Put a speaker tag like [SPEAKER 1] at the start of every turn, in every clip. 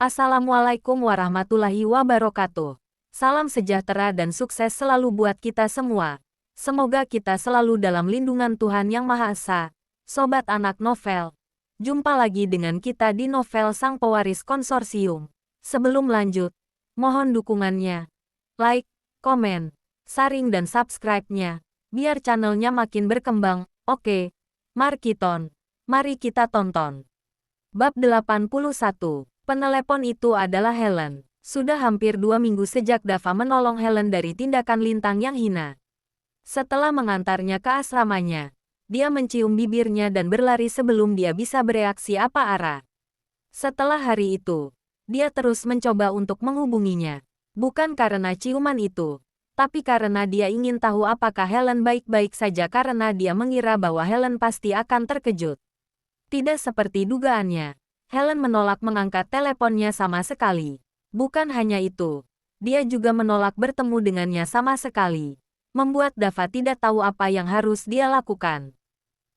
[SPEAKER 1] Assalamualaikum warahmatullahi wabarakatuh. Salam sejahtera dan sukses selalu buat kita semua. Semoga kita selalu dalam lindungan Tuhan Yang Maha Esa. Sobat anak novel, jumpa lagi dengan kita di novel Sang Pewaris Konsorsium. Sebelum lanjut, mohon dukungannya. Like, komen, sharing dan subscribe-nya, biar channelnya makin berkembang. Oke, mari kita tonton. Bab 81. Penelepon itu adalah Helen. Sudah hampir 2 minggu sejak Dava menolong Helen dari tindakan Lintang yang hina. Setelah mengantarnya ke asramanya, dia mencium bibirnya dan berlari sebelum dia bisa bereaksi apa arah. Setelah hari itu, dia terus mencoba untuk menghubunginya. Bukan karena ciuman itu, tapi karena dia ingin tahu apakah Helen baik-baik saja karena dia mengira bahwa Helen pasti akan terkejut. Tidak seperti dugaannya. Helen menolak mengangkat teleponnya sama sekali. Bukan hanya itu, dia juga menolak bertemu dengannya sama sekali. Membuat Dava tidak tahu apa yang harus dia lakukan.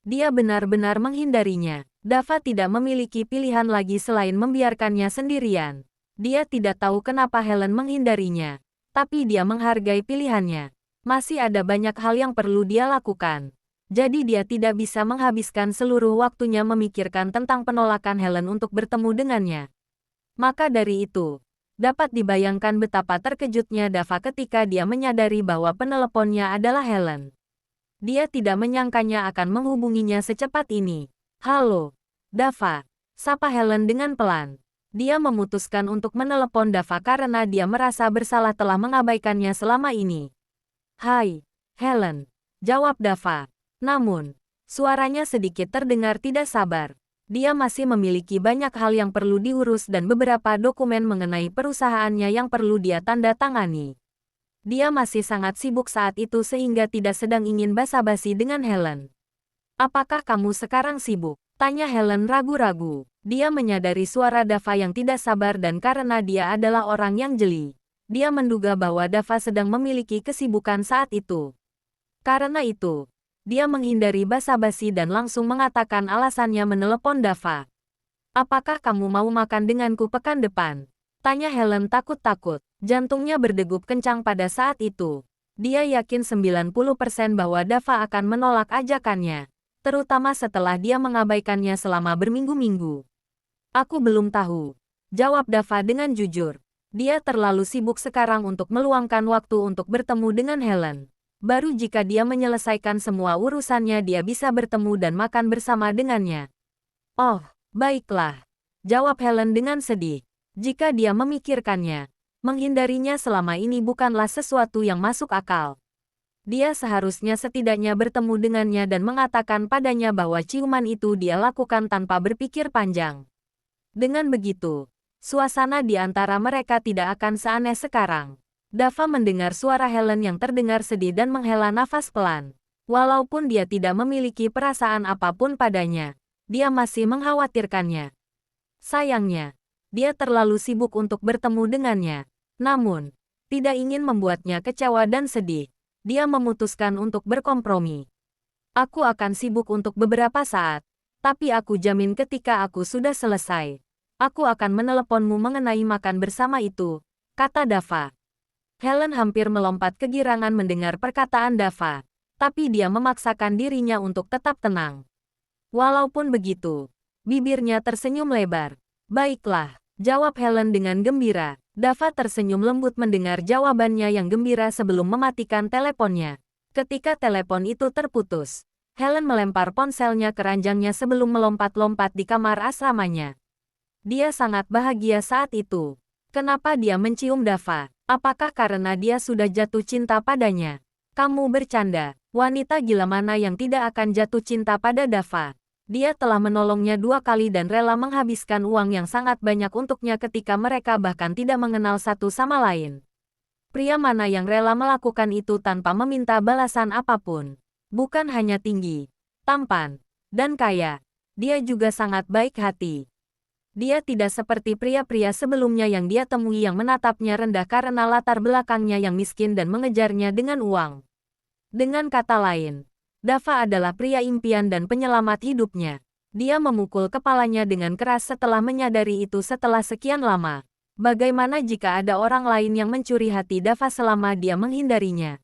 [SPEAKER 1] Dia benar-benar menghindarinya. Dava tidak memiliki pilihan lagi selain membiarkannya sendirian. Dia tidak tahu kenapa Helen menghindarinya, tapi dia menghargai pilihannya. Masih ada banyak hal yang perlu dia lakukan. Jadi dia tidak bisa menghabiskan seluruh waktunya memikirkan tentang penolakan Helen untuk bertemu dengannya. Maka dari itu, dapat dibayangkan betapa terkejutnya Dava ketika dia menyadari bahwa peneleponnya adalah Helen. Dia tidak menyangkanya akan menghubunginya secepat ini. "Halo, Dava," sapa Helen dengan pelan. Dia memutuskan untuk menelepon Dava karena dia merasa bersalah telah mengabaikannya selama ini. "Hai, Helen," jawab Dava. Namun, suaranya sedikit terdengar tidak sabar. Dia masih memiliki banyak hal yang perlu diurus dan beberapa dokumen mengenai perusahaannya yang perlu dia tanda tangani. Dia masih sangat sibuk saat itu sehingga tidak sedang ingin basa-basi dengan Helen. "Apakah kamu sekarang sibuk?" tanya Helen ragu-ragu. Dia menyadari suara Dava yang tidak sabar dan karena dia adalah orang yang jeli, dia menduga bahwa Dava sedang memiliki kesibukan saat itu. Karena itu, dia menghindari basa-basi dan langsung mengatakan alasannya menelepon Dava. "Apakah kamu mau makan denganku pekan depan?" tanya Helen takut-takut. Jantungnya berdegup kencang pada saat itu. Dia yakin 90% bahwa Dava akan menolak ajakannya, terutama setelah dia mengabaikannya selama berminggu-minggu. "Aku belum tahu," jawab Dava dengan jujur. Dia terlalu sibuk sekarang untuk meluangkan waktu untuk bertemu dengan Helen. Baru jika dia menyelesaikan semua urusannya dia bisa bertemu dan makan bersama dengannya. "Oh, baiklah," jawab Helen dengan sedih. Jika dia memikirkannya, menghindarinya selama ini bukanlah sesuatu yang masuk akal. Dia seharusnya setidaknya bertemu dengannya dan mengatakan padanya bahwa ciuman itu dia lakukan tanpa berpikir panjang. Dengan begitu, suasana di antara mereka tidak akan seaneh sekarang. Dava mendengar suara Helen yang terdengar sedih dan menghela nafas pelan. Walaupun dia tidak memiliki perasaan apapun padanya, dia masih mengkhawatirkannya. Sayangnya, dia terlalu sibuk untuk bertemu dengannya. Namun, tidak ingin membuatnya kecewa dan sedih, dia memutuskan untuk berkompromi. "Aku akan sibuk untuk beberapa saat, tapi aku jamin ketika aku sudah selesai, aku akan meneleponmu mengenai makan bersama itu," kata Dava. Helen hampir melompat kegirangan mendengar perkataan Dava, tapi dia memaksakan dirinya untuk tetap tenang. Walaupun begitu, bibirnya tersenyum lebar. "Baiklah," jawab Helen dengan gembira. Dava tersenyum lembut mendengar jawabannya yang gembira sebelum mematikan teleponnya. Ketika telepon itu terputus, Helen melempar ponselnya ke ranjangnya sebelum melompat-lompat di kamar asramanya. Dia sangat bahagia saat itu. Kenapa dia mencium Dava? Apakah karena dia sudah jatuh cinta padanya? Kamu bercanda. Wanita gila mana yang tidak akan jatuh cinta pada Dava? Dia telah menolongnya 2 kali dan rela menghabiskan uang yang sangat banyak untuknya ketika mereka bahkan tidak mengenal satu sama lain. Pria mana yang rela melakukan itu tanpa meminta balasan apapun? Bukan hanya tinggi, tampan, dan kaya. Dia juga sangat baik hati. Dia tidak seperti pria-pria sebelumnya yang dia temui yang menatapnya rendah karena latar belakangnya yang miskin dan mengejarnya dengan uang. Dengan kata lain, Dava adalah pria impian dan penyelamat hidupnya. Dia memukul kepalanya dengan keras setelah menyadari itu setelah sekian lama. Bagaimana jika ada orang lain yang mencuri hati Dava selama dia menghindarinya?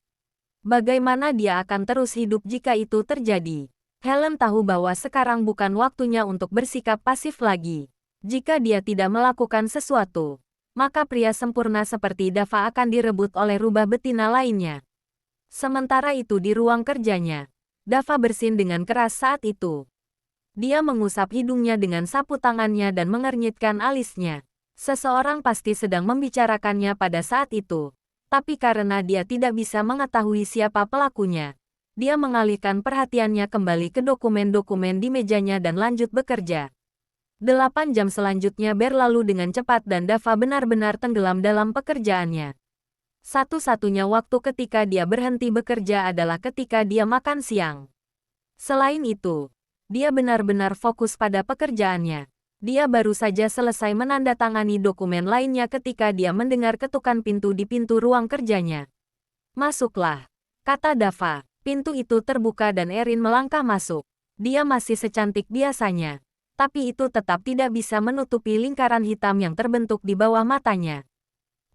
[SPEAKER 1] Bagaimana dia akan terus hidup jika itu terjadi? Helen tahu bahwa sekarang bukan waktunya untuk bersikap pasif lagi. Jika dia tidak melakukan sesuatu, maka pria sempurna seperti Dava akan direbut oleh rubah betina lainnya. Sementara itu di ruang kerjanya, Dava bersin dengan keras saat itu. Dia mengusap hidungnya dengan sapu tangannya dan mengernyitkan alisnya. Seseorang pasti sedang membicarakannya pada saat itu. Tapi karena dia tidak bisa mengetahui siapa pelakunya, dia mengalihkan perhatiannya kembali ke dokumen-dokumen di mejanya dan lanjut bekerja. 8 jam selanjutnya berlalu dengan cepat dan Dava benar-benar tenggelam dalam pekerjaannya. Satu-satunya waktu ketika dia berhenti bekerja adalah ketika dia makan siang. Selain itu, dia benar-benar fokus pada pekerjaannya. Dia baru saja selesai menandatangani dokumen lainnya ketika dia mendengar ketukan pintu di pintu ruang kerjanya. "Masuklah," kata Dava. Pintu itu terbuka dan Erin melangkah masuk. Dia masih secantik biasanya, tapi itu tetap tidak bisa menutupi lingkaran hitam yang terbentuk di bawah matanya.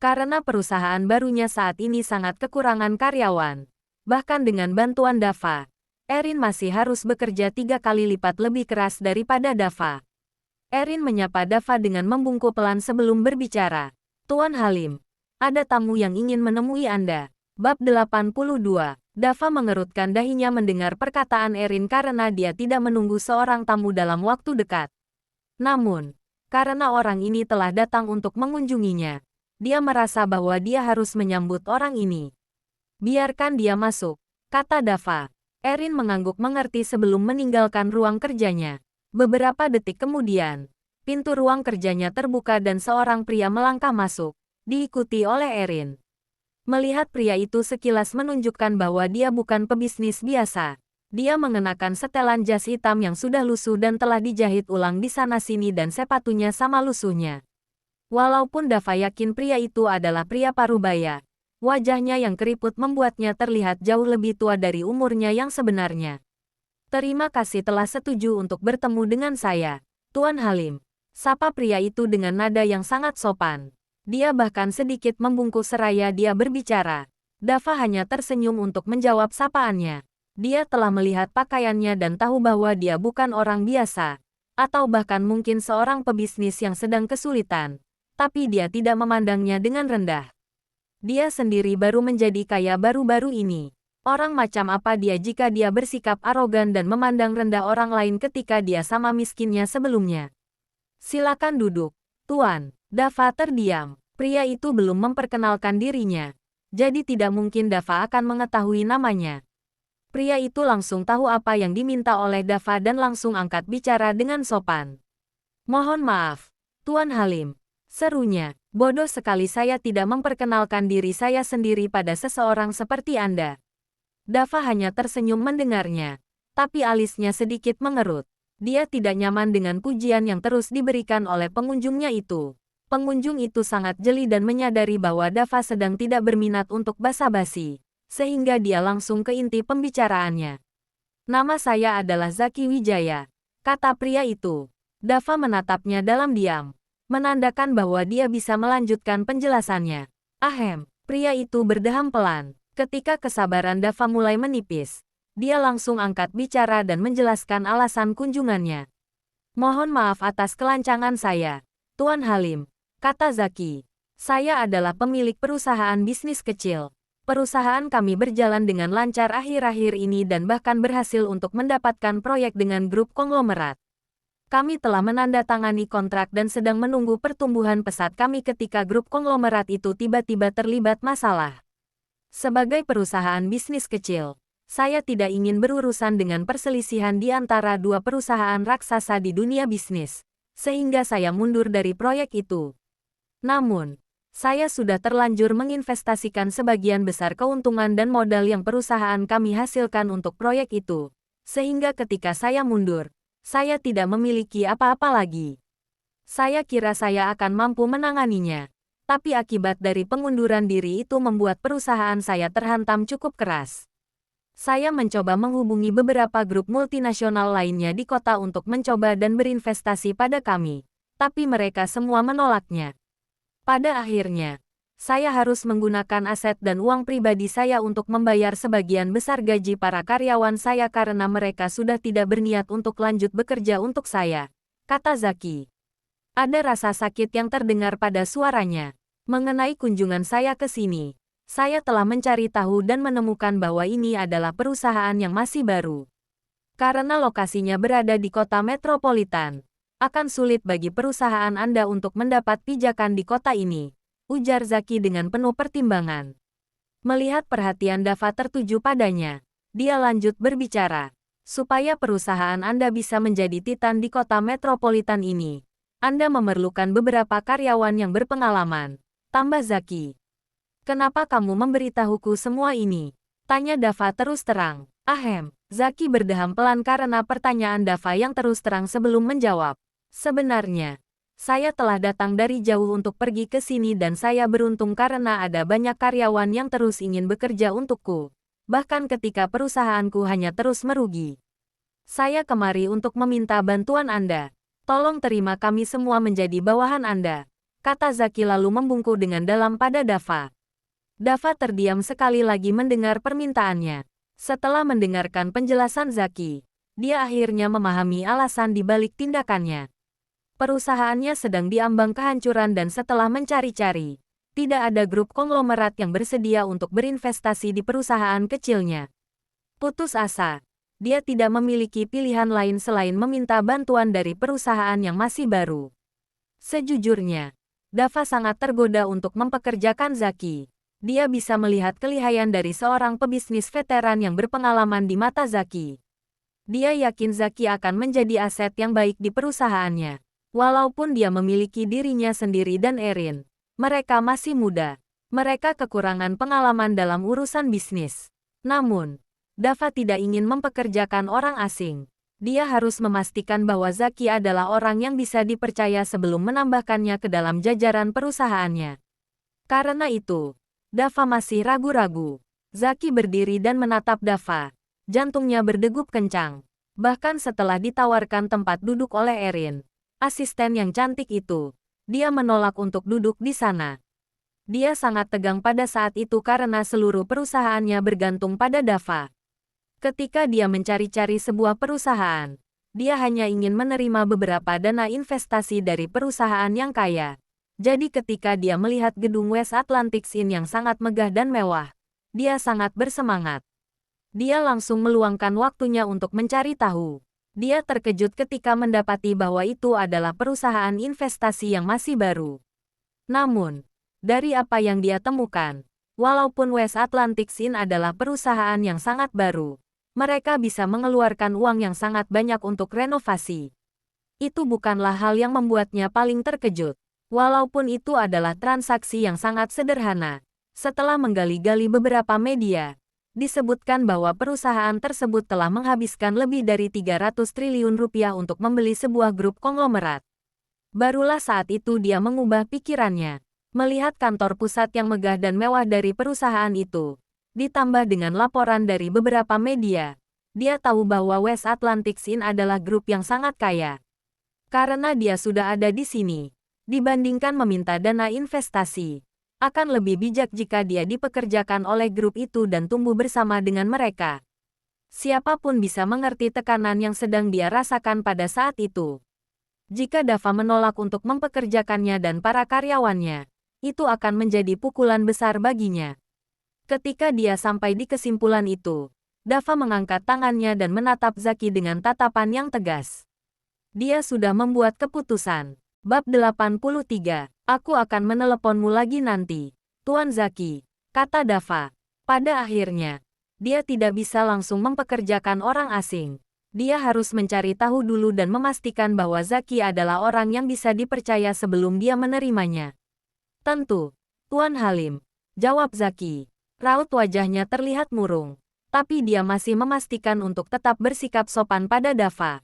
[SPEAKER 1] Karena perusahaan barunya saat ini sangat kekurangan karyawan. Bahkan dengan bantuan Dava, Erin masih harus bekerja 3 kali lipat lebih keras daripada Dava. Erin menyapa Dava dengan membungkuk pelan sebelum berbicara. "Tuan Halim, ada tamu yang ingin menemui Anda." Bab 82. Dava mengerutkan dahinya mendengar perkataan Erin karena dia tidak menunggu seorang tamu dalam waktu dekat. Namun, karena orang ini telah datang untuk mengunjunginya, dia merasa bahwa dia harus menyambut orang ini. "Biarkan dia masuk," kata Dava. Erin mengangguk mengerti sebelum meninggalkan ruang kerjanya. Beberapa detik kemudian, pintu ruang kerjanya terbuka dan seorang pria melangkah masuk, diikuti oleh Erin. Melihat pria itu sekilas menunjukkan bahwa dia bukan pebisnis biasa. Dia mengenakan setelan jas hitam yang sudah lusuh dan telah dijahit ulang di sana-sini dan sepatunya sama lusuhnya. Walaupun Dava yakin pria itu adalah pria parubaya, wajahnya yang keriput membuatnya terlihat jauh lebih tua dari umurnya yang sebenarnya. "Terima kasih telah setuju untuk bertemu dengan saya, Tuan Halim," sapa pria itu dengan nada yang sangat sopan. Dia bahkan sedikit membungkuk seraya dia berbicara. Dava hanya tersenyum untuk menjawab sapaannya. Dia telah melihat pakaiannya dan tahu bahwa dia bukan orang biasa, atau bahkan mungkin seorang pebisnis yang sedang kesulitan, tapi dia tidak memandangnya dengan rendah. Dia sendiri baru menjadi kaya baru-baru ini. Orang macam apa dia jika dia bersikap arogan dan memandang rendah orang lain ketika dia sama miskinnya sebelumnya? "Silakan duduk, Tuan." Dava terdiam. Pria itu belum memperkenalkan dirinya, jadi tidak mungkin Dava akan mengetahui namanya. Pria itu langsung tahu apa yang diminta oleh Dava dan langsung angkat bicara dengan sopan. "Mohon maaf, Tuan Halim," serunya. "Bodoh sekali saya tidak memperkenalkan diri saya sendiri pada seseorang seperti Anda." Dava hanya tersenyum mendengarnya, tapi alisnya sedikit mengerut. Dia tidak nyaman dengan pujian yang terus diberikan oleh pengunjungnya itu. Pengunjung itu sangat jeli dan menyadari bahwa Dava sedang tidak berminat untuk basa-basi, sehingga dia langsung ke inti pembicaraannya. "Nama saya adalah Zaki Wijaya," kata pria itu. Dava menatapnya dalam diam, menandakan bahwa dia bisa melanjutkan penjelasannya. "Ahem," pria itu berdeham pelan. Ketika kesabaran Dava mulai menipis, dia langsung angkat bicara dan menjelaskan alasan kunjungannya. "Mohon maaf atas kelancangan saya, Tuan Halim," kata Zaki. "Saya adalah pemilik perusahaan bisnis kecil. Perusahaan kami berjalan dengan lancar akhir-akhir ini dan bahkan berhasil untuk mendapatkan proyek dengan grup konglomerat. Kami telah menandatangani kontrak dan sedang menunggu pertumbuhan pesat kami ketika grup konglomerat itu tiba-tiba terlibat masalah. Sebagai perusahaan bisnis kecil, saya tidak ingin berurusan dengan perselisihan di antara dua perusahaan raksasa di dunia bisnis, sehingga saya mundur dari proyek itu. Namun, saya sudah terlanjur menginvestasikan sebagian besar keuntungan dan modal yang perusahaan kami hasilkan untuk proyek itu, sehingga ketika saya mundur, saya tidak memiliki apa-apa lagi. Saya kira saya akan mampu menanganinya. Tapi akibat dari pengunduran diri itu membuat perusahaan saya terhantam cukup keras. Saya mencoba menghubungi beberapa grup multinasional lainnya di kota untuk mencoba dan berinvestasi pada kami, tapi mereka semua menolaknya. Pada akhirnya, saya harus menggunakan aset dan uang pribadi saya untuk membayar sebagian besar gaji para karyawan saya karena mereka sudah tidak berniat untuk lanjut bekerja untuk saya, kata Zaki. Ada rasa sakit yang terdengar pada suaranya. Mengenai kunjungan saya ke sini, saya telah mencari tahu dan menemukan bahwa ini adalah perusahaan yang masih baru. Karena lokasinya berada di kota metropolitan, akan sulit bagi perusahaan Anda untuk mendapat pijakan di kota ini, ujar Zaki dengan penuh pertimbangan. Melihat perhatian Dava tertuju padanya, dia lanjut berbicara. Supaya perusahaan Anda bisa menjadi titan di kota metropolitan ini, Anda memerlukan beberapa karyawan yang berpengalaman, tambah Zaki. Kenapa kamu memberitahuku semua ini? Tanya Dava terus terang. Ahem, Zaki berdeham pelan karena pertanyaan Dava yang terus terang sebelum menjawab. Sebenarnya, saya telah datang dari jauh untuk pergi ke sini dan saya beruntung karena ada banyak karyawan yang terus ingin bekerja untukku. Bahkan ketika perusahaanku hanya terus merugi. Saya kemari untuk meminta bantuan Anda. Tolong terima kami semua menjadi bawahan Anda, kata Zaki lalu membungkuk dengan dalam pada Dava. Dava terdiam sekali lagi mendengar permintaannya. Setelah mendengarkan penjelasan Zaki, dia akhirnya memahami alasan di balik tindakannya. Perusahaannya sedang diambang kehancuran dan setelah mencari-cari, tidak ada grup konglomerat yang bersedia untuk berinvestasi di perusahaan kecilnya. Putus asa, dia tidak memiliki pilihan lain selain meminta bantuan dari perusahaan yang masih baru. Sejujurnya, Dava sangat tergoda untuk mempekerjakan Zaki. Dia bisa melihat kelihayan dari seorang pebisnis veteran yang berpengalaman di mata Zaki. Dia yakin Zaki akan menjadi aset yang baik di perusahaannya. Walaupun dia memiliki dirinya sendiri dan Erin, mereka masih muda. Mereka kekurangan pengalaman dalam urusan bisnis. Namun, Dava tidak ingin mempekerjakan orang asing. Dia harus memastikan bahwa Zaki adalah orang yang bisa dipercaya sebelum menambahkannya ke dalam jajaran perusahaannya. Karena itu, Dava masih ragu-ragu. Zaki berdiri dan menatap Dava. Jantungnya berdegup kencang. Bahkan setelah ditawarkan tempat duduk oleh Erin, asisten yang cantik itu, dia menolak untuk duduk di sana. Dia sangat tegang pada saat itu karena seluruh perusahaannya bergantung pada Dava. Ketika dia mencari-cari sebuah perusahaan, dia hanya ingin menerima beberapa dana investasi dari perusahaan yang kaya. Jadi ketika dia melihat gedung West Atlantic Inn yang sangat megah dan mewah, dia sangat bersemangat. Dia langsung meluangkan waktunya untuk mencari tahu. Dia terkejut ketika mendapati bahwa itu adalah perusahaan investasi yang masih baru. Namun, dari apa yang dia temukan, walaupun West Atlantic Inn adalah perusahaan yang sangat baru, mereka bisa mengeluarkan uang yang sangat banyak untuk renovasi. Itu bukanlah hal yang membuatnya paling terkejut. Walaupun itu adalah transaksi yang sangat sederhana. Setelah menggali-gali beberapa media, disebutkan bahwa perusahaan tersebut telah menghabiskan lebih dari 300 triliun rupiah untuk membeli sebuah grup konglomerat. Barulah saat itu dia mengubah pikirannya. Melihat kantor pusat yang megah dan mewah dari perusahaan itu, ditambah dengan laporan dari beberapa media, dia tahu bahwa West Atlantic Inn adalah grup yang sangat kaya. Karena dia sudah ada di sini, dibandingkan meminta dana investasi, akan lebih bijak jika dia dipekerjakan oleh grup itu dan tumbuh bersama dengan mereka. Siapapun bisa mengerti tekanan yang sedang dia rasakan pada saat itu. Jika Dava menolak untuk mempekerjakannya dan para karyawannya, itu akan menjadi pukulan besar baginya. Ketika dia sampai di kesimpulan itu, Dava mengangkat tangannya dan menatap Zaki dengan tatapan yang tegas. Dia sudah membuat keputusan. Bab 83. Aku akan meneleponmu lagi nanti, Tuan Zaki, kata Dava. Pada akhirnya, dia tidak bisa langsung mempekerjakan orang asing. Dia harus mencari tahu dulu dan memastikan bahwa Zaki adalah orang yang bisa dipercaya sebelum dia menerimanya. Tentu, Tuan Halim, jawab Zaki. Raut wajahnya terlihat murung, tapi dia masih memastikan untuk tetap bersikap sopan pada Dava.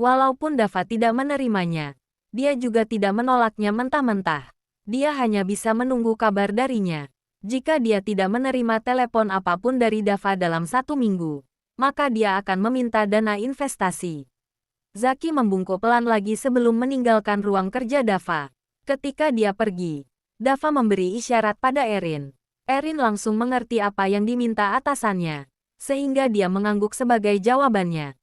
[SPEAKER 1] Walaupun Dava tidak menerimanya, dia juga tidak menolaknya mentah-mentah. Dia hanya bisa menunggu kabar darinya. Jika dia tidak menerima telepon apapun dari Dava dalam 1 minggu, maka dia akan meminta dana investasi. Zaki membungkuk pelan lagi sebelum meninggalkan ruang kerja Dava. Ketika dia pergi, Dava memberi isyarat pada Erin. Erin langsung mengerti apa yang diminta atasannya, sehingga dia mengangguk sebagai jawabannya.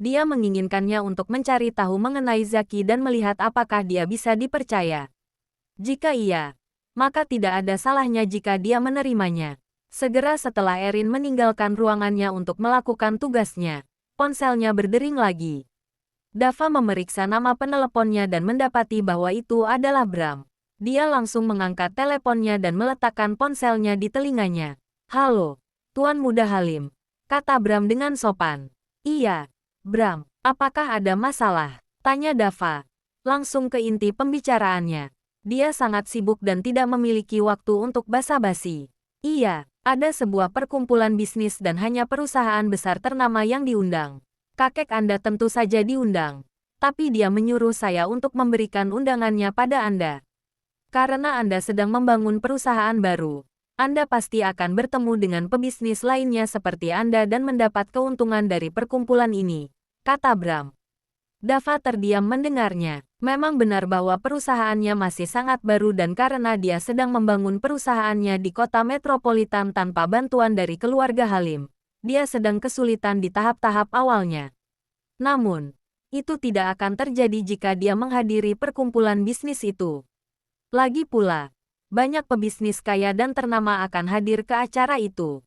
[SPEAKER 1] Dia menginginkannya untuk mencari tahu mengenai Zaki dan melihat apakah dia bisa dipercaya. Jika iya, maka tidak ada salahnya jika dia menerimanya. Segera setelah Erin meninggalkan ruangannya untuk melakukan tugasnya, ponselnya berdering lagi. Dava memeriksa nama peneleponnya dan mendapati bahwa itu adalah Bram. Dia langsung mengangkat teleponnya dan meletakkan ponselnya di telinganya. "Halo, Tuan Muda Halim," kata Bram dengan sopan. "Iya, Bram, apakah ada masalah?" tanya Dava. Langsung ke inti pembicaraannya. Dia sangat sibuk dan tidak memiliki waktu untuk basa-basi. "Iya, ada sebuah perkumpulan bisnis dan hanya perusahaan besar ternama yang diundang. Kakek Anda tentu saja diundang. Tapi dia menyuruh saya untuk memberikan undangannya pada Anda. Karena Anda sedang membangun perusahaan baru, Anda pasti akan bertemu dengan pebisnis lainnya seperti Anda dan mendapat keuntungan dari perkumpulan ini," kata Bram. Dava terdiam mendengarnya. Memang benar bahwa perusahaannya masih sangat baru dan karena dia sedang membangun perusahaannya di kota metropolitan tanpa bantuan dari keluarga Halim, dia sedang kesulitan di tahap-tahap awalnya. Namun, itu tidak akan terjadi jika dia menghadiri perkumpulan bisnis itu. Lagi pula, banyak pebisnis kaya dan ternama akan hadir ke acara itu.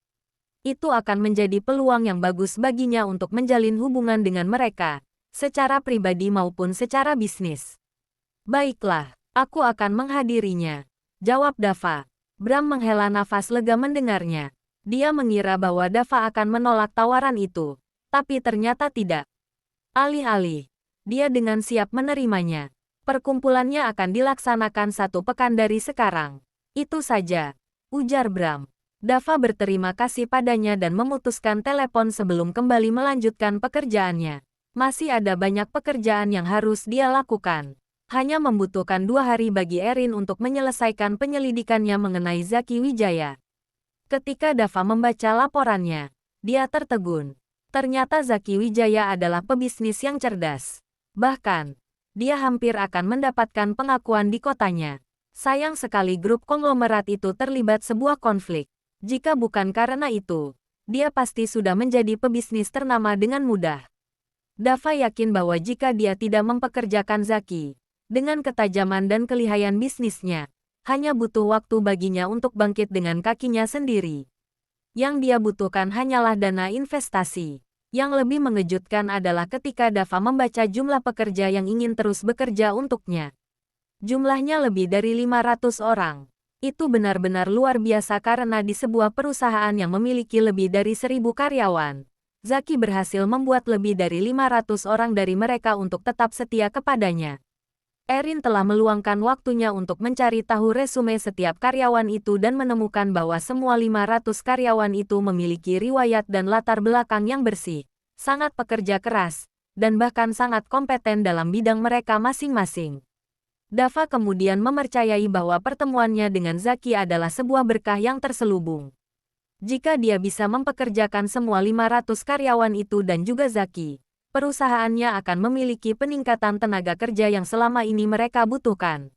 [SPEAKER 1] Itu akan menjadi peluang yang bagus baginya untuk menjalin hubungan dengan mereka, secara pribadi maupun secara bisnis. "Baiklah, aku akan menghadirinya," jawab Dava. Bram menghela nafas lega mendengarnya. Dia mengira bahwa Dava akan menolak tawaran itu, tapi ternyata tidak. Alih-alih, dia dengan siap menerimanya. "Perkumpulannya akan dilaksanakan 1 pekan dari sekarang." "Itu saja," ujar Bram. Dava berterima kasih padanya dan memutuskan telepon sebelum kembali melanjutkan pekerjaannya. Masih ada banyak pekerjaan yang harus dia lakukan. Hanya membutuhkan 2 hari bagi Erin untuk menyelesaikan penyelidikannya mengenai Zaki Wijaya. Ketika Dava membaca laporannya, dia tertegun. Ternyata Zaki Wijaya adalah pebisnis yang cerdas. Bahkan, dia hampir akan mendapatkan pengakuan di kotanya. Sayang sekali grup konglomerat itu terlibat sebuah konflik. Jika bukan karena itu, dia pasti sudah menjadi pebisnis ternama dengan mudah. Dava yakin bahwa jika dia tidak mempekerjakan Zaki, dengan ketajaman dan kelihayan bisnisnya, hanya butuh waktu baginya untuk bangkit dengan kakinya sendiri. Yang dia butuhkan hanyalah dana investasi. Yang lebih mengejutkan adalah ketika Dava membaca jumlah pekerja yang ingin terus bekerja untuknya. Jumlahnya lebih dari 500 orang. Itu benar-benar luar biasa karena di sebuah perusahaan yang memiliki lebih dari 1.000 karyawan, Zaki berhasil membuat lebih dari 500 orang dari mereka untuk tetap setia kepadanya. Erin telah meluangkan waktunya untuk mencari tahu resume setiap karyawan itu dan menemukan bahwa semua 500 karyawan itu memiliki riwayat dan latar belakang yang bersih, sangat pekerja keras, dan bahkan sangat kompeten dalam bidang mereka masing-masing. Dava kemudian mempercayai bahwa pertemuannya dengan Zaki adalah sebuah berkah yang terselubung. Jika dia bisa mempekerjakan semua 500 karyawan itu dan juga Zaki, perusahaannya akan memiliki peningkatan tenaga kerja yang selama ini mereka butuhkan.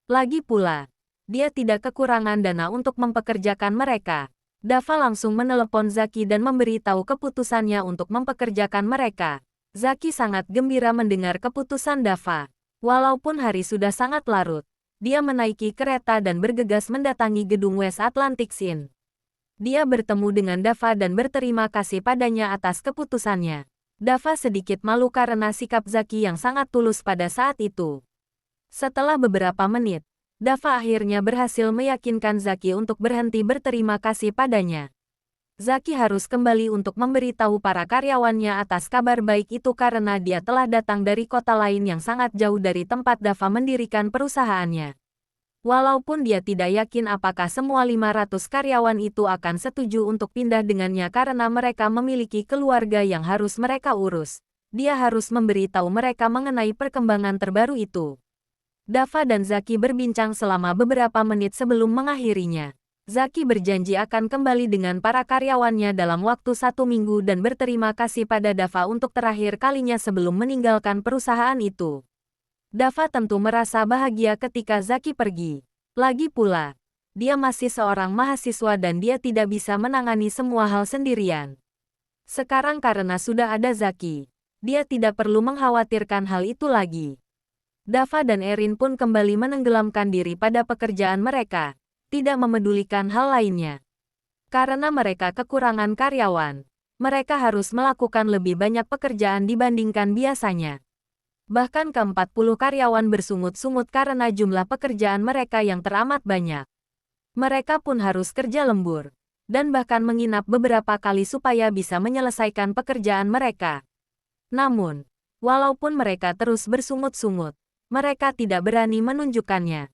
[SPEAKER 1] Lagi pula, dia tidak kekurangan dana untuk mempekerjakan mereka. Dava langsung menelepon Zaki dan memberitahu keputusannya untuk mempekerjakan mereka. Zaki sangat gembira mendengar keputusan Dava. Walaupun hari sudah sangat larut, dia menaiki kereta dan bergegas mendatangi gedung West Atlantic Inn. Dia bertemu dengan Dava dan berterima kasih padanya atas keputusannya. Dava sedikit malu karena sikap Zaki yang sangat tulus pada saat itu. Setelah beberapa menit, Dava akhirnya berhasil meyakinkan Zaki untuk berhenti berterima kasih padanya. Zaki harus kembali untuk memberitahu para karyawannya atas kabar baik itu karena dia telah datang dari kota lain yang sangat jauh dari tempat Dava mendirikan perusahaannya. Walaupun dia tidak yakin apakah semua 500 karyawan itu akan setuju untuk pindah dengannya karena mereka memiliki keluarga yang harus mereka urus, dia harus memberitahu mereka mengenai perkembangan terbaru itu. Dava dan Zaki berbincang selama beberapa menit sebelum mengakhirinya. Zaki berjanji akan kembali dengan para karyawannya dalam waktu 1 minggu dan berterima kasih pada Dava untuk terakhir kalinya sebelum meninggalkan perusahaan itu. Dava tentu merasa bahagia ketika Zaki pergi. Lagi pula, dia masih seorang mahasiswa dan dia tidak bisa menangani semua hal sendirian. Sekarang karena sudah ada Zaki, dia tidak perlu mengkhawatirkan hal itu lagi. Dava dan Erin pun kembali menenggelamkan diri pada pekerjaan mereka, tidak memedulikan hal lainnya. Karena mereka kekurangan karyawan, mereka harus melakukan lebih banyak pekerjaan dibandingkan biasanya. Bahkan ke-40 karyawan bersungut-sungut karena jumlah pekerjaan mereka yang teramat banyak. Mereka pun harus kerja lembur, dan bahkan menginap beberapa kali supaya bisa menyelesaikan pekerjaan mereka. Namun, walaupun mereka terus bersungut-sungut, mereka tidak berani menunjukkannya.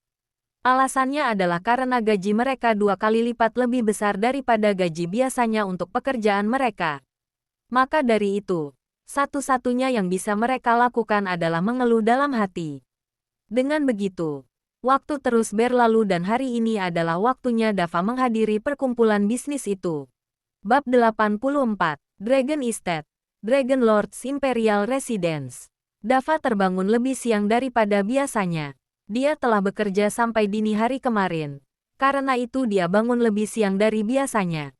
[SPEAKER 1] Alasannya adalah karena gaji mereka 2 kali lipat lebih besar daripada gaji biasanya untuk pekerjaan mereka. Maka dari itu, satu-satunya yang bisa mereka lakukan adalah mengeluh dalam hati. Dengan begitu, waktu terus berlalu dan hari ini adalah waktunya Dava menghadiri perkumpulan bisnis itu. Bab 84, Dragon Estate, Dragon Lord's Imperial Residence. Dava terbangun lebih siang daripada biasanya. Dia telah bekerja sampai dini hari kemarin. Karena itu dia bangun lebih siang dari biasanya.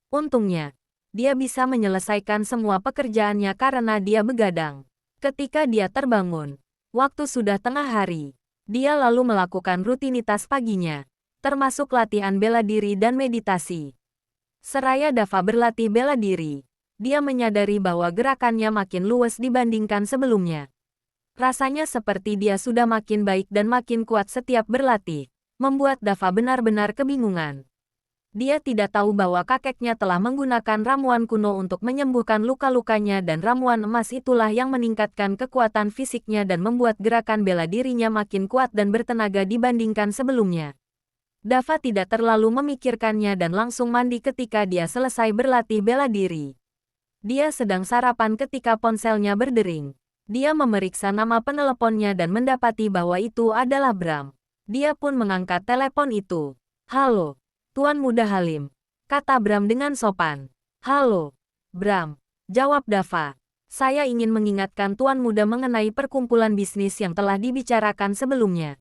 [SPEAKER 1] Untungnya, dia bisa menyelesaikan semua pekerjaannya karena dia begadang. Ketika dia terbangun, waktu sudah tengah hari. Dia lalu melakukan rutinitas paginya, termasuk latihan bela diri dan meditasi. Seraya Dava berlatih bela diri, dia menyadari bahwa gerakannya makin luwes dibandingkan sebelumnya. Rasanya seperti dia sudah makin baik dan makin kuat setiap berlatih, membuat Dava benar-benar kebingungan. Dia tidak tahu bahwa kakeknya telah menggunakan ramuan kuno untuk menyembuhkan luka-lukanya dan ramuan emas itulah yang meningkatkan kekuatan fisiknya dan membuat gerakan bela dirinya makin kuat dan bertenaga dibandingkan sebelumnya. Dava tidak terlalu memikirkannya dan langsung mandi ketika dia selesai berlatih bela diri. Dia sedang sarapan ketika ponselnya berdering. Dia memeriksa nama peneleponnya dan mendapati bahwa itu adalah Bram. Dia pun mengangkat telepon itu. "Halo, Tuan Muda Halim," kata Bram dengan sopan. "Halo, Bram," jawab Dava. "Saya ingin mengingatkan Tuan Muda mengenai perkumpulan bisnis yang telah dibicarakan sebelumnya."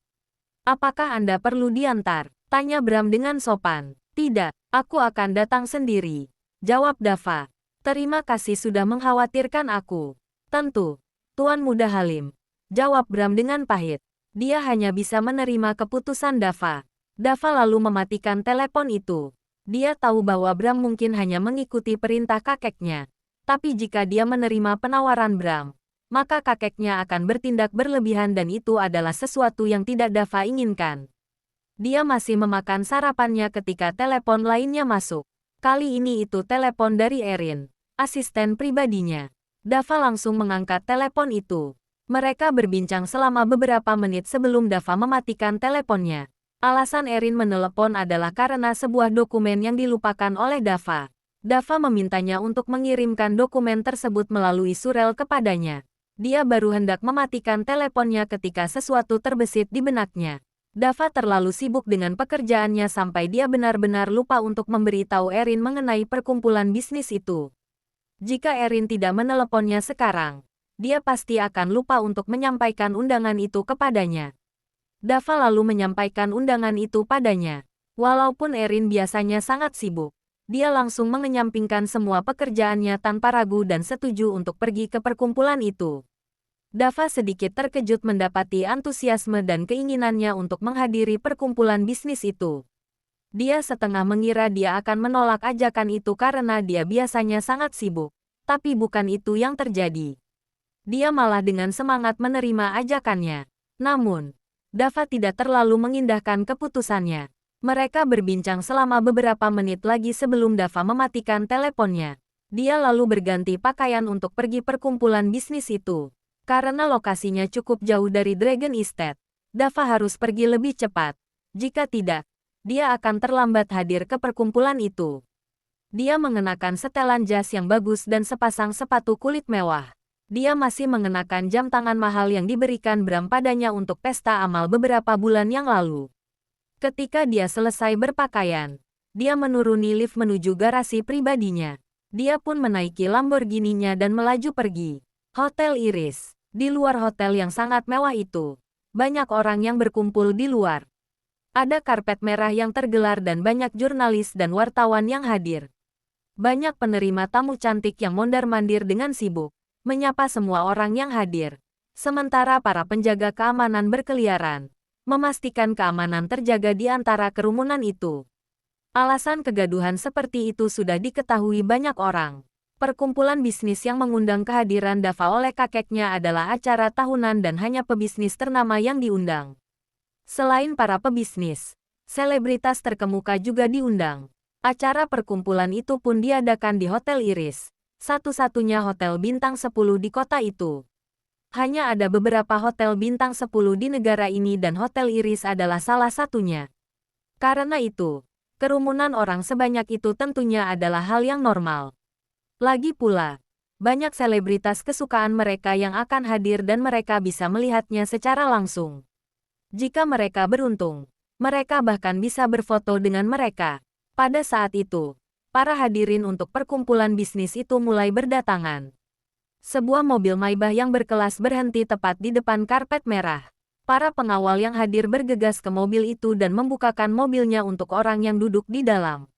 [SPEAKER 1] "Apakah Anda perlu diantar?" tanya Bram dengan sopan. "Tidak, aku akan datang sendiri," jawab Dava. "Terima kasih sudah mengkhawatirkan aku." "Tentu, Tuan Muda Halim," jawab Bram dengan pahit. Dia hanya bisa menerima keputusan Dava. Dava lalu mematikan telepon itu. Dia tahu bahwa Bram mungkin hanya mengikuti perintah kakeknya. Tapi jika dia menerima penawaran Bram, maka kakeknya akan bertindak berlebihan dan itu adalah sesuatu yang tidak Dava inginkan. Dia masih memakan sarapannya ketika telepon lainnya masuk. Kali ini itu telepon dari Erin, asisten pribadinya. Dava langsung mengangkat telepon itu. Mereka berbincang selama beberapa menit sebelum Dava mematikan teleponnya. Alasan Erin menelepon adalah karena sebuah dokumen yang dilupakan oleh Dava. Dava memintanya untuk mengirimkan dokumen tersebut melalui surel kepadanya. Dia baru hendak mematikan teleponnya ketika sesuatu terbesit di benaknya. Dava terlalu sibuk dengan pekerjaannya sampai dia benar-benar lupa untuk memberitahu Erin mengenai perkumpulan bisnis itu. Jika Erin tidak meneleponnya sekarang, dia pasti akan lupa untuk menyampaikan undangan itu kepadanya. Dava lalu menyampaikan undangan itu padanya. Walaupun Erin biasanya sangat sibuk, dia langsung mengenyampingkan semua pekerjaannya tanpa ragu dan setuju untuk pergi ke perkumpulan itu. Dava sedikit terkejut mendapati antusiasme dan keinginannya untuk menghadiri perkumpulan bisnis itu. Dia setengah mengira dia akan menolak ajakan itu karena dia biasanya sangat sibuk, tapi bukan itu yang terjadi. Dia malah dengan semangat menerima ajakannya. Namun, Dava tidak terlalu mengindahkan keputusannya. Mereka berbincang selama beberapa menit lagi sebelum Dava mematikan teleponnya. Dia lalu berganti pakaian untuk pergi perkumpulan bisnis itu. Karena lokasinya cukup jauh dari Dragon Estate, Dava harus pergi lebih cepat. Jika tidak, dia akan terlambat hadir ke perkumpulan itu. Dia mengenakan setelan jas yang bagus dan sepasang sepatu kulit mewah. Dia masih mengenakan jam tangan mahal yang diberikan Bram padanya untuk pesta amal beberapa bulan yang lalu. Ketika dia selesai berpakaian, Dia menuruni lift menuju garasi pribadinya. Dia pun menaiki Lamborghini-nya dan melaju pergi. Hotel Iris. Di luar hotel yang sangat mewah itu, banyak orang yang berkumpul di luar. Ada karpet merah yang tergelar dan banyak jurnalis dan wartawan yang hadir. Banyak penerima tamu cantik yang mondar-mandir dengan sibuk, menyapa semua orang yang hadir. Sementara para penjaga keamanan berkeliaran, memastikan keamanan terjaga di antara kerumunan itu. Alasan kegaduhan seperti itu sudah diketahui banyak orang. Perkumpulan bisnis yang mengundang kehadiran Dava oleh kakeknya adalah acara tahunan dan hanya pebisnis ternama yang diundang. Selain para pebisnis, selebritas terkemuka juga diundang. Acara perkumpulan itu pun diadakan di Hotel Iris, satu-satunya hotel bintang 10 di kota itu. Hanya ada beberapa hotel bintang 10 di negara ini dan Hotel Iris adalah salah satunya. Karena itu, kerumunan orang sebanyak itu tentunya adalah hal yang normal. Lagi pula, banyak selebritas kesukaan mereka yang akan hadir dan mereka bisa melihatnya secara langsung. Jika mereka beruntung, mereka bahkan bisa berfoto dengan mereka. Pada saat itu, para hadirin untuk perkumpulan bisnis itu mulai berdatangan. Sebuah mobil Maybach yang berkelas berhenti tepat di depan karpet merah. Para pengawal yang hadir bergegas ke mobil itu dan membukakan mobilnya untuk orang yang duduk di dalam.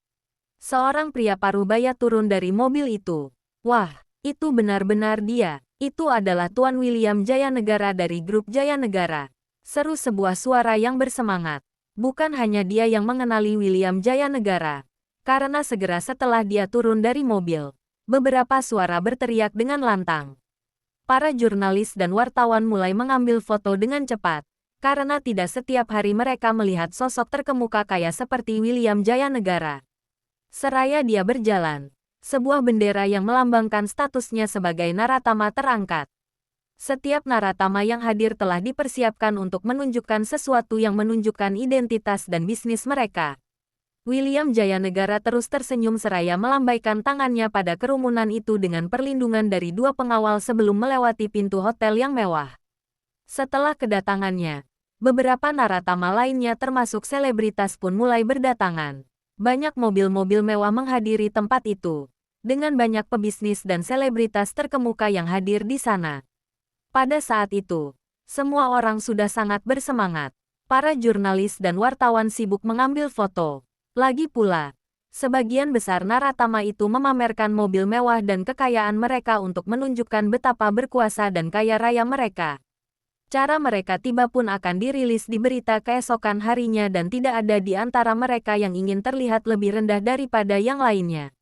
[SPEAKER 1] Seorang pria parubaya turun dari mobil itu. Wah, itu benar-benar dia. Itu adalah Tuan William Jayanegara dari grup Jayanegara. Seru sebuah suara yang bersemangat. Bukan hanya dia yang mengenali William Jayanegara. Karena segera setelah dia turun dari mobil, beberapa suara berteriak dengan lantang. Para jurnalis dan wartawan mulai mengambil foto dengan cepat. Karena tidak setiap hari mereka melihat sosok terkemuka kaya seperti William Jayanegara. Seraya dia berjalan, sebuah bendera yang melambangkan statusnya sebagai naratama terangkat. Setiap naratama yang hadir telah dipersiapkan untuk menunjukkan sesuatu yang menunjukkan identitas dan bisnis mereka. William Jayanegara terus tersenyum seraya melambaikan tangannya pada kerumunan itu dengan perlindungan dari dua pengawal sebelum melewati pintu hotel yang mewah. Setelah kedatangannya, beberapa naratama lainnya termasuk selebritas pun mulai berdatangan. Banyak mobil-mobil mewah menghadiri tempat itu, dengan banyak pebisnis dan selebritas terkemuka yang hadir di sana. Pada saat itu, semua orang sudah sangat bersemangat. Para jurnalis dan wartawan sibuk mengambil foto. Lagi pula, sebagian besar naratama itu memamerkan mobil mewah dan kekayaan mereka untuk menunjukkan betapa berkuasa dan kaya raya mereka. Cara mereka tiba pun akan dirilis di berita keesokan harinya dan tidak ada di antara mereka yang ingin terlihat lebih rendah daripada yang lainnya.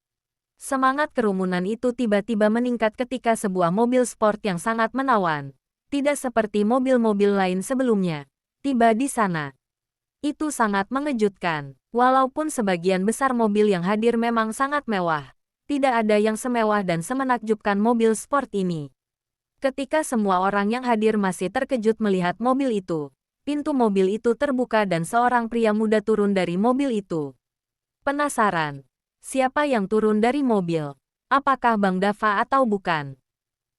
[SPEAKER 1] Semangat kerumunan itu tiba-tiba meningkat ketika sebuah mobil sport yang sangat menawan, tidak seperti mobil-mobil lain sebelumnya, tiba di sana. Itu sangat mengejutkan. Walaupun sebagian besar mobil yang hadir memang sangat mewah, tidak ada yang semewah dan semenakjubkan mobil sport ini. Ketika semua orang yang hadir masih terkejut melihat mobil itu, pintu mobil itu terbuka dan seorang pria muda turun dari mobil itu. Penasaran? Siapa yang turun dari mobil? Apakah Bang Dava atau bukan?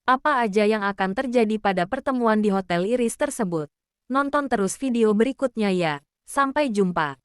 [SPEAKER 1] Apa aja yang akan terjadi pada pertemuan di Hotel Iris tersebut? Nonton terus video berikutnya ya. Sampai jumpa.